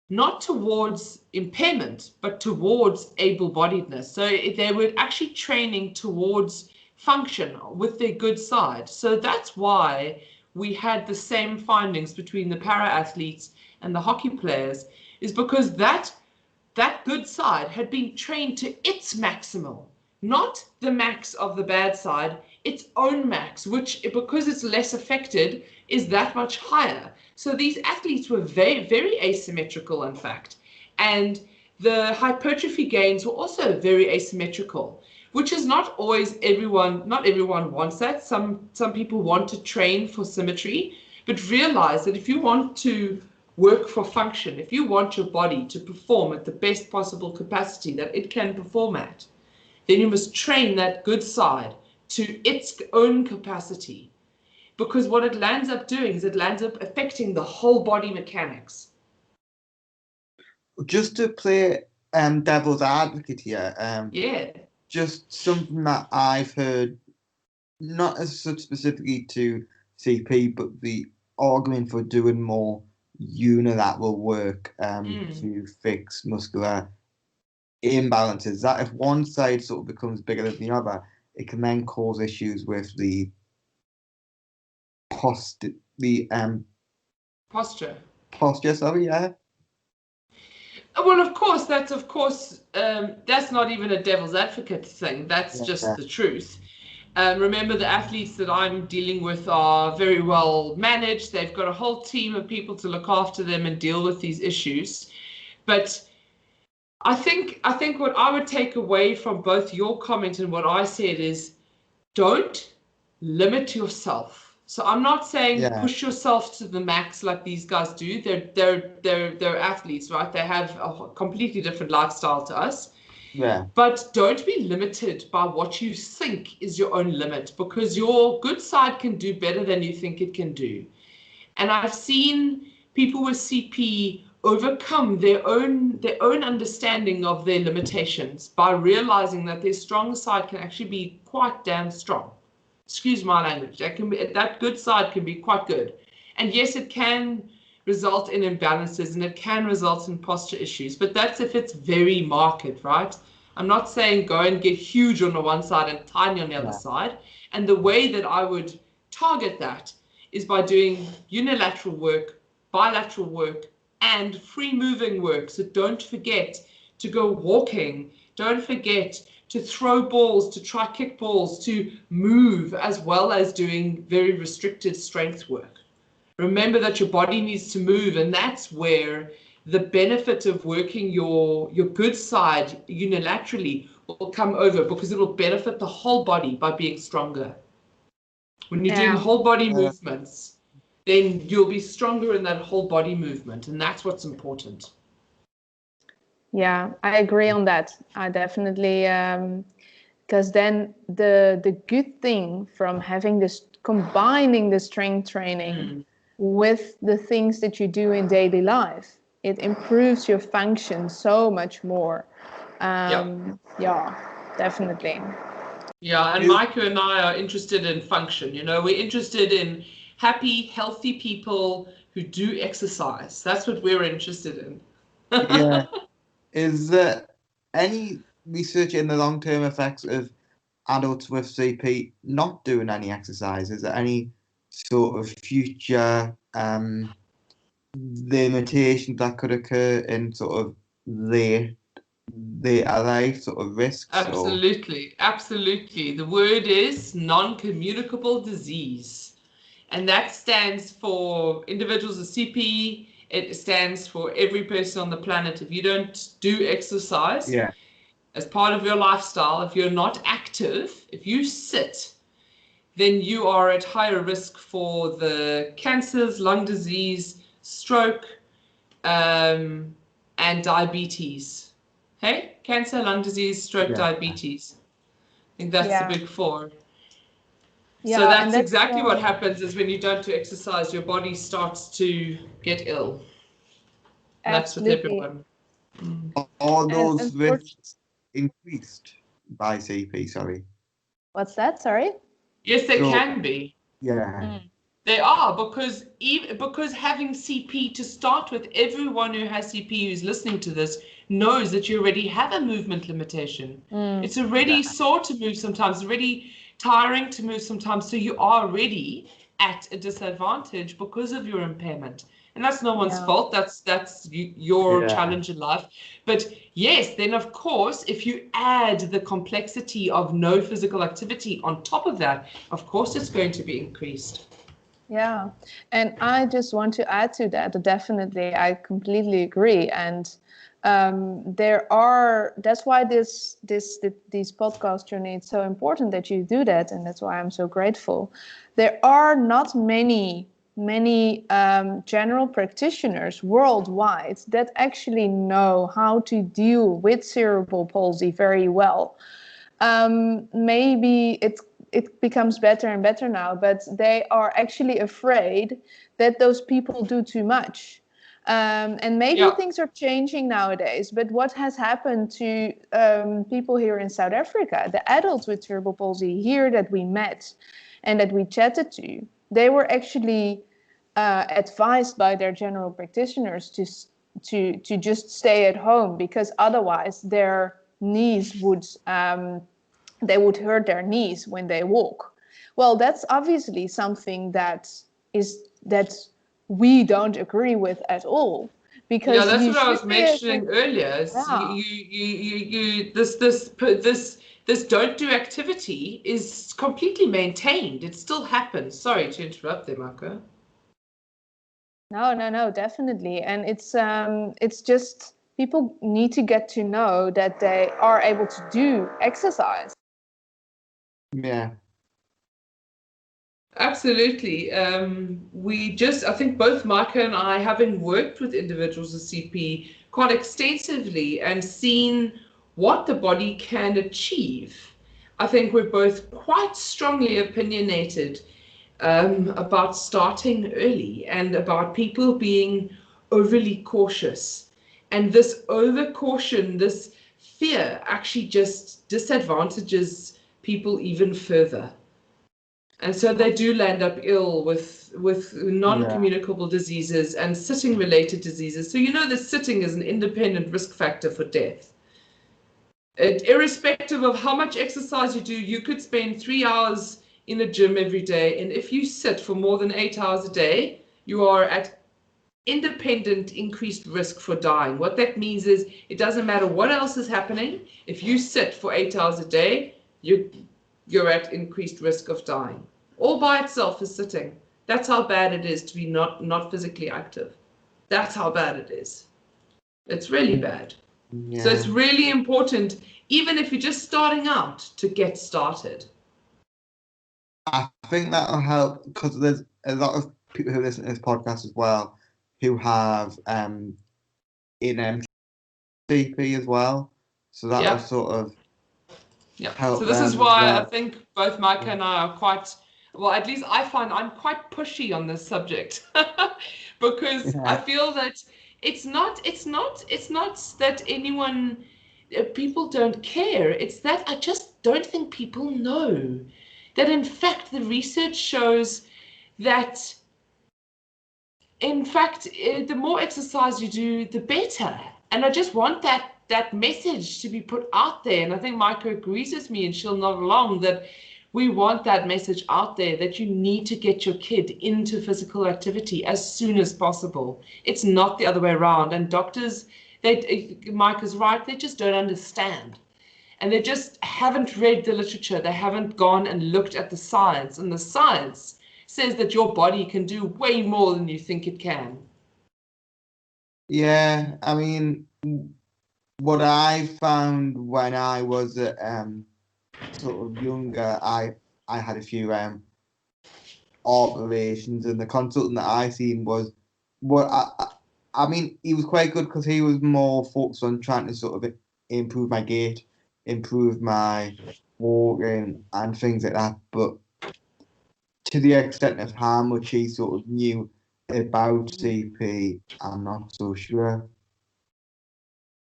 not towards impairment but towards able-bodiedness. So they were actually training towards function with their good side. So that's why we had the same findings between the para athletes and the hockey players, is because that good side had been trained to its maximal, not the max of the bad side, its own max, which, because it's less affected, is that much higher. So these athletes were very, very asymmetrical, in fact. And the hypertrophy gains were also very asymmetrical, which is not always not everyone wants that. Some people want to train for symmetry, but realize that if you want to work for function, if you want your body to perform at the best possible capacity that it can perform at, then you must train that good side to its own capacity. because what it lands up doing is it lands up affecting the whole body mechanics. Just to play devil's advocate here, Yeah. just something that I've heard, not as such specifically to CP, but the argument for doing more unilateral work to fix muscular imbalances, that if one side sort of becomes bigger than the other, it can then cause issues with the posture. Sorry, yeah. Well, of course, that's not even a devil's advocate thing. That's just the truth. Remember, the athletes that I'm dealing with are very well managed. They've got a whole team of people to look after them and deal with these issues. But I think what I would take away from both your comment and what I said is, don't limit yourself. So I'm not saying push yourself to the max like these guys do. They're athletes, right? They have a completely different lifestyle to us. Yeah. But don't be limited by what you think is your own limit, because your good side can do better than you think it can do. And I've seen people with CP overcome their own understanding of their limitations by realizing that their strong side can actually be quite damn strong. Excuse my language. That good side can be quite good. And yes, it can result in imbalances and it can result in posture issues, but that's if it's very marked, right? I'm not saying go and get huge on the one side and tiny on the other side. And the way that I would target that is by doing unilateral work, bilateral work, and free moving work. So don't forget to go walking. Don't forget to throw balls, to try kick balls, to move, as well as doing very restricted strength work. Remember that your body needs to move, and that's where the benefit of working your good side unilaterally will come over, because it will benefit the whole body by being stronger. When you're doing whole body movements, then you'll be stronger in that whole body movement, and that's what's important. Yeah, I agree on that. I definitely, because then the good thing from having this, combining the strength training with the things that you do in daily life, it improves your function so much more. Yeah, definitely. Yeah, and Maaike and I are interested in function. You know, we're interested in happy, healthy people who do exercise. That's what we're interested in. Yeah. Is there any research in the long-term effects of adults with CP not doing any exercise? Is there any sort of future limitations that could occur in sort of later life, sort of risks? Absolutely, absolutely. The word is non-communicable disease, and that stands for individuals with CP. It stands for every person on the planet. If you don't do exercise as part of your lifestyle, if you're not active, if you sit, then you are at higher risk for the cancers, lung disease, stroke, and diabetes. Hey, cancer, lung disease, stroke, diabetes. I think that's the big four. Yeah, so that's exactly what happens is when you don't do exercise, your body starts to get ill. That's with everyone. Are those risks increased by CP? Sorry. What's that? Sorry? Yes, they can be. Yeah. They are, because having CP, to start with, everyone who has CP who's listening to this knows that you already have a movement limitation. It's already sore to move sometimes, it's already tiring to move sometimes, so you are already at a disadvantage because of your impairment. And that's no one's fault, that's your challenge in life. But yes, then of course, if you add the complexity of no physical activity on top of that, of course it's going to be increased. Yeah, and I just want to add to that, definitely, I completely agree. And that's why these podcast journey is so important that you do that, and that's why I'm so grateful. There are not many general practitioners worldwide that actually know how to deal with cerebral palsy very well. Maybe it becomes better and better now, but they are actually afraid that those people do too much. And maybe things are changing nowadays, but what has happened to people here in South Africa, the adults with cerebral palsy here that we met and that we chatted to, they were actually advised by their general practitioners to just stay at home, because otherwise their knees would they would hurt their knees when they walk. Well, that's obviously something that we don't agree with at all, because that's you what I was should be able, mentioning earlier. This don't do activity is completely maintained. It still happens. Sorry to interrupt there, Maaike. No, definitely. And it's just people need to get to know that they are able to do exercise. Yeah. Absolutely. I think both Maaike and I, having worked with individuals with CP quite extensively and seen what the body can achieve, I think we're both quite strongly opinionated about starting early and about people being overly cautious. And this over caution, this fear actually just disadvantages people even further. And so they do land up ill with non-communicable diseases and sitting-related diseases. So that sitting is an independent risk factor for death. Irrespective of how much exercise you do, you could spend 3 hours in a gym every day, and if you sit for more than 8 hours a day, you are at independent increased risk for dying. What that means is it doesn't matter what else is happening. If you sit for 8 hours a day, you're at increased risk of dying. All by itself is sitting. That's how bad it is to be not physically active. That's how bad it is. It's really bad. Yeah. So it's really important, even if you're just starting out, to get started. I think that'll help, because there's a lot of people who listen to this podcast as well who have in CP as well. So that'll sort of help. So this is why I think both Maaike and I are quite, well, at least I find I'm quite pushy on this subject because I feel that it's not that people don't care. It's that I just don't think people know that, in fact, the research shows that, in fact, the more exercise you do, the better. And I just want that message to be put out there. And I think Maaike agrees with me, and she'll nod along, that we want that message out there that you need to get your kid into physical activity as soon as possible. It's not the other way around. And doctors, Maaike is right, they just don't understand. And they just haven't read the literature. They haven't gone and looked at the science. And the science says that your body can do way more than you think it can. Yeah, I mean, what I found when I was sort of younger, I had a few operations, and the consultant that I seen was, I mean, he was quite good because he was more focused on trying to sort of improve my gait, improve my walking and things like that. But to the extent of how much he sort of knew about CP, I'm not so sure.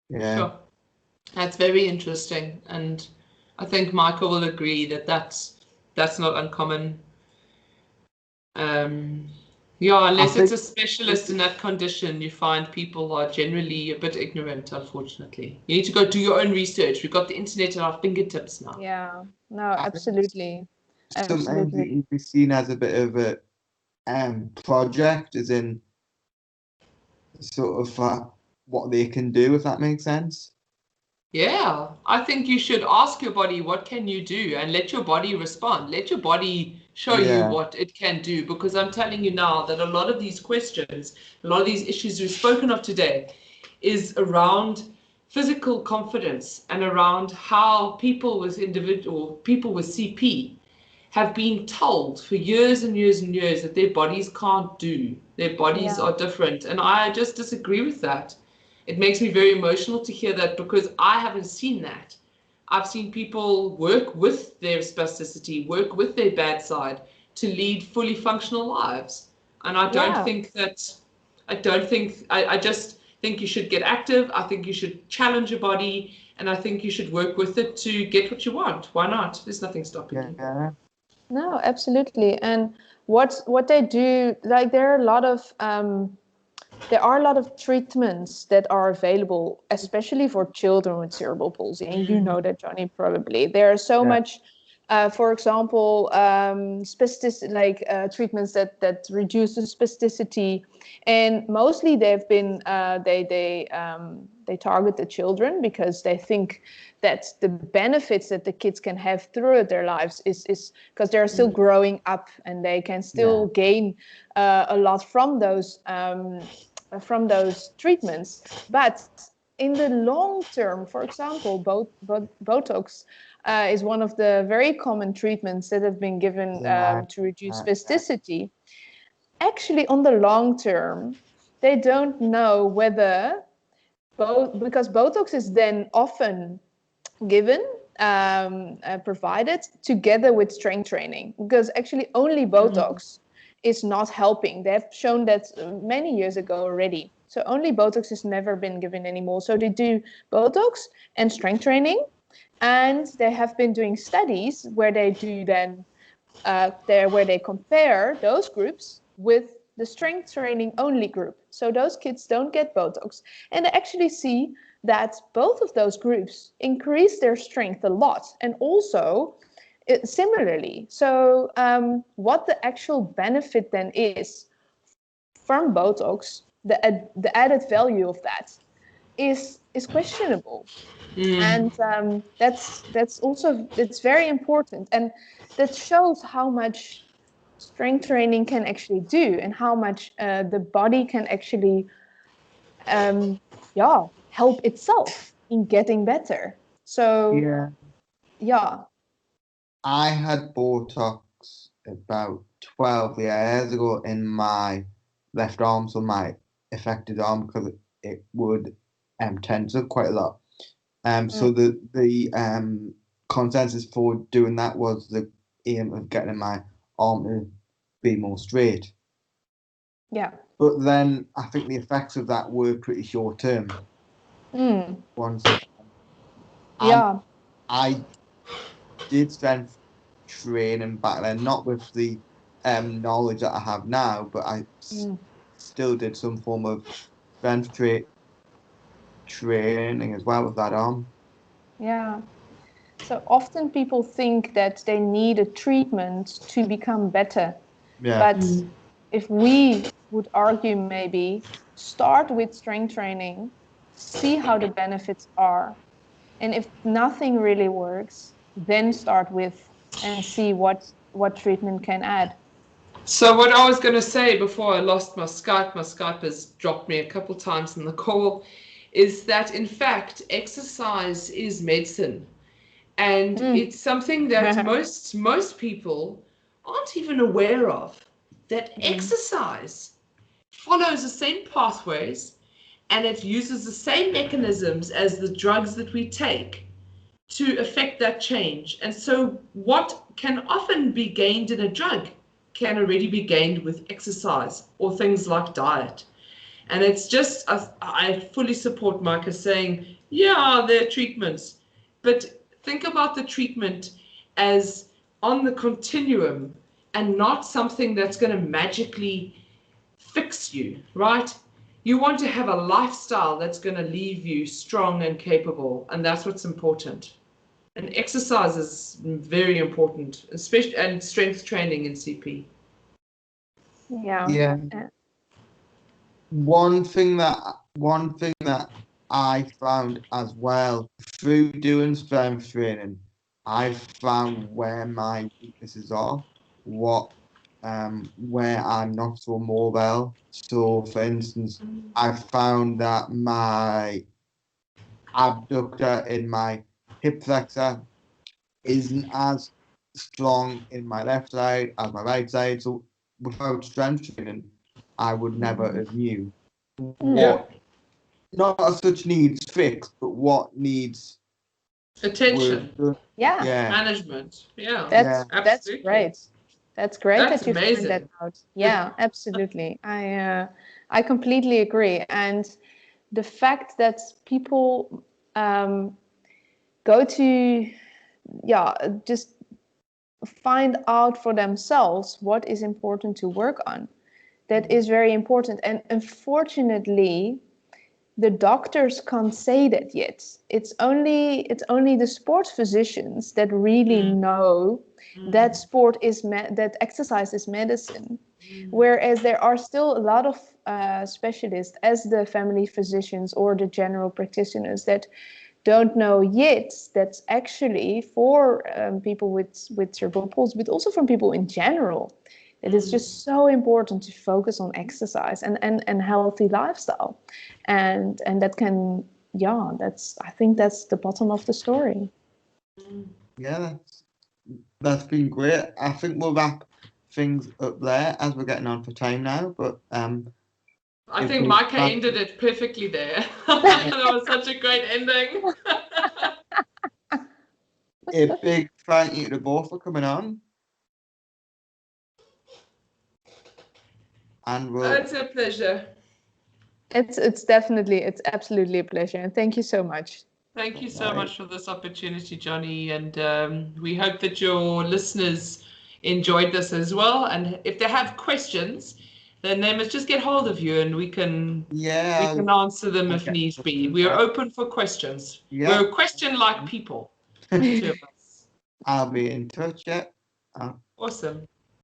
Yeah. Sure. That's very interesting, and I think Maaike will agree that that's not uncommon. Unless it's a specialist in that condition, you find people are generally a bit ignorant, unfortunately. You need to go do your own research. We've got the internet at our fingertips now. Yeah, no, absolutely. Sometimes it can be seen as a bit of a project, as in sort of what they can do, if that makes sense. Yeah, I think you should ask your body, what can you do? And let your body respond. Let your body show you what it can do. Because I'm telling you now that a lot of these questions, a lot of these issues we've spoken of today is around physical confidence and around how people with CP have been told for years and years and years that their bodies can't do. Their bodies are different. And I just disagree with that. It makes me very emotional to hear that, because I haven't seen that. I've seen people work with their spasticity, work with their bad side to lead fully functional lives. And I don't think that, I just think you should get active. I think you should challenge your body, and I think you should work with it to get what you want. Why not? There's nothing stopping you. No, absolutely. And what they do, like there are a lot of treatments that are available, especially for children with cerebral palsy. And you know that, Johnny, probably. There are so much, for example, treatments that reduce the spasticity. And mostly they've been, they target the children because they think that the benefits that the kids can have throughout their lives is because they're still growing up and they can still gain a lot from those treatments. But in the long term, for example, Botox is one of the very common treatments that have been given to reduce spasticity. Actually, on the long term, they don't know whether because Botox is then often given, provided together with strength training, because actually only Botox is not helping. They have shown that many years ago already. So only Botox has never been given anymore. So they do Botox and strength training, and they have been doing studies where they do then where they compare those groups with the strength training only group. So those kids don't get Botox, and they actually see that both of those groups increase their strength a lot, and also similarly. So what the actual benefit then is from Botox, the added value of that is questionable. And that's also, it's very important, and that shows how much strength training can actually do, and how much the body can actually help itself in getting better. So I had Botox about 12 years ago in my left arm, so my affected arm, because it would tense up quite a lot. So the consensus for doing that was the aim of getting my arm to be more straight. Yeah. But then I think the effects of that were pretty short term. Once I did strength training back then, not with the knowledge that I have now, but I still did some form of strength training as well with that arm. Yeah. So often people think that they need a treatment to become better. Yeah. But if we would argue, maybe start with strength training, see how the benefits are. And if nothing really works, then start with and see what treatment can add. So what I was going to say before I lost my Skype has dropped me a couple times in the call, is that in fact exercise is medicine, and it's something that most people aren't even aware of. That exercise follows the same pathways, and it uses the same mechanisms as the drugs that we take to affect that change. And so what can often be gained in a drug can already be gained with exercise or things like diet. And it's just, I fully support Maaike saying, yeah, there are treatments, but think about the treatment as on the continuum and not something that's going to magically fix you, right? You want to have a lifestyle that's going to leave you strong and capable, and that's what's important. And exercise is very important, especially, and strength training in CP. Yeah. One thing that I found as well through doing strength training, I found where my weaknesses are, where I'm not so mobile. So, for instance, I found that my abductor in my hip flexor isn't as strong in my left side as my right side. So, without strength training, I would never have knew what not as such needs fixed, but what needs Attention, Yeah, Yeah, management. Yeah, Yeah. that's absolutely. great. That's great That's that you find that amazing. out. Yeah, absolutely. I completely agree. And the fact that people go to, yeah, just find out for themselves what is important to work on. That is very important. And unfortunately, the doctors can't say that yet. It's only the sports physicians that really know that sport is that exercise is medicine. Whereas there are still a lot of specialists, as the family physicians or the general practitioners, that don't know yet that's actually for people with cerebral palsy, but also from people in general. It is just so important to focus on exercise and healthy lifestyle, and that can, yeah, I think that's the bottom of the story. Yeah, that's been great. I think we'll wrap things up there as we're getting on for time now. But I if think we Maaike ended it perfectly there. That was such a great ending. a big thank you to both for coming on, and we'll It's a pleasure. It's absolutely a pleasure, and thank you so much. Thank you so much for this opportunity, Johnny, and we hope that your listeners enjoyed this as well. And if they have questions, then they must just get hold of you, and we can answer them if needs be. We are open for questions. Yeah. We're question-like people, the two of us. I'll be in touch. Yeah. Awesome.